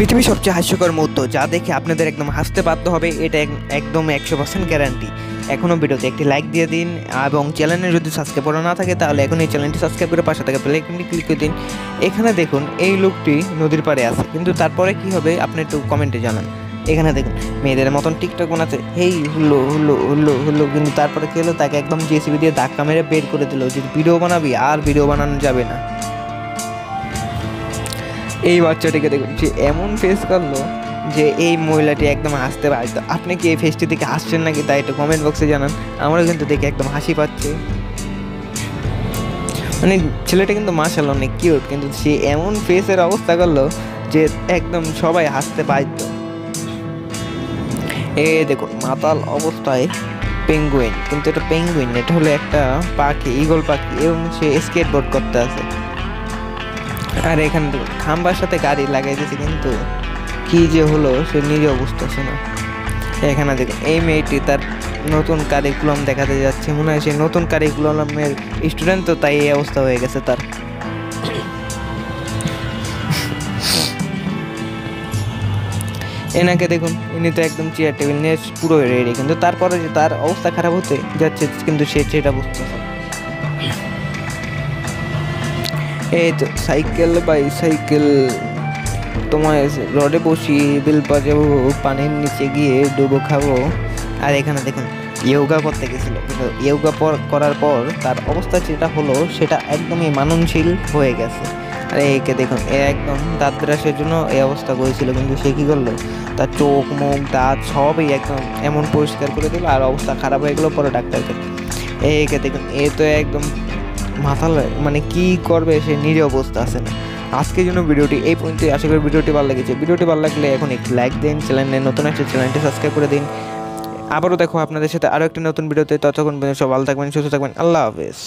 পৃথিবীর সবচেয়ে হাস্যকর মুহূর্ত যা দেখে আপনাদের একদম হাসতে বাধ্য হবে, এটা একদম 100% গ্যারান্টি। এখনও ভিডিওতে একটি লাইক দিয়ে দিন এবং চ্যানেলে যদি সাবস্ক্রাইব করা না থাকে তাহলে এখন এই চ্যানেলটি সাবস্ক্রাইব করে পাশে থাকা বেল আইকনটি ক্লিক করে দিন। এখানে দেখুন এই লোকটি নদীর পাড়ে আছে, কিন্তু তারপরে কি হবে আপনি একটু কমেন্টে জানান। এখানে দেখুন মেয়েদের মতন টিকটক বানাচ্ছে, হেই হুল্লো হুল্লো হুল্লো হুল্লো, কিন্তু তারপরে কি হলো, তাকে একদম জেসিবি দিয়ে ধাক্কা মেরে বের করে দিল যে ভিডিও বানাবি, আর ভিডিও বানানো যাবে না। এই বাচ্চাটিকে দেখুন, সে এমন ফেস করলো যে এই মহিলাটি একদম হাসতে পারত। আপনি কি এই ফেসটি দেখে হাসছেন নাকি তাই একটু কমেন্ট বক্সে জানান। আমারও কিন্তু দেখে একদম হাসি পাচ্ছে। মানে ছেলেটা কিন্তু মাশাআল্লাহ অনেক কিউট, কিন্তু সে এমন ফেসের অবস্থা করলো যে একদম সবাই হাসতে বাধ্য। দেখুন মাতাল অবস্থায় পেঙ্গুইন, কিন্তু এটা পেঙ্গুইন, এটা হলো একটা পাখি, ঈগল পাখি, এবং সে স্কেটবোর্ড করতে আছে। আর এখানে দেখুন খাম্বার সাথে গাড়ি লাগাই দিয়েছে, কিন্তু কি যে হলো সে নিজেও বুঝতেছে না। এখানে দেখুন এই মেয়েটি তার নতুন কারিকুলাম দেখাতে যাচ্ছে, মনে হয় সে নতুন কারিকুলামের স্টুডেন্ট, তো তাই এই অবস্থা হয়ে গেছে তার। এনাকে দেখুন, ইনি তো একদম চেয়ার টেবিল নিয়ে পুরো রেডি, কিন্তু তারপরে যে তার অবস্থা খারাপ হতে যাচ্ছে, কিন্তু সে সেটা বুঝতেছে। এই তো সাইকেল বাই সাইকেল, তোমায় রডে বসিয়ে বেল বাজাবো, পানির নিচে গিয়ে ডুবো খাবো। আর এখানে দেখুন ইয়োগা করতে গেছিল, কিন্তু ইয়োগা করার পর তার অবস্থা যেটা হলো সেটা একদমই মাননশীল হয়ে গেছে। আর একে দেখুন এ একদম দাঁত ব্রাশের জন্য এই অবস্থা করেছিল, কিন্তু সে কী করলো, তার চোখ মুখ দাঁত সবই একদম এমন পরিষ্কার করে দিল, আর অবস্থা খারাপ হয়ে গেলো পরে ডাক্তারকে। একে দেখুন এ তো একদম মাথা, মানে কি করবে সে নিজে অবস্থা আছে না। আজকের জন্য ভিডিওটি এই পর্যন্ত। আশা করি ভিডিওটি ভালো লেগেছে। ভিডিওটি ভালো লাগলে এখন একটি লাইক দিন, চ্যানেলে নতুন একটা চ্যানেলটি সাবস্ক্রাইব করে দিন। আবারও দেখো আপনাদের সাথে আরও একটি নতুন ভিডিওতে। ততক্ষণ সব ভালো থাকবেন, সুস্থ থাকবেন। আল্লাহ হাফেজ।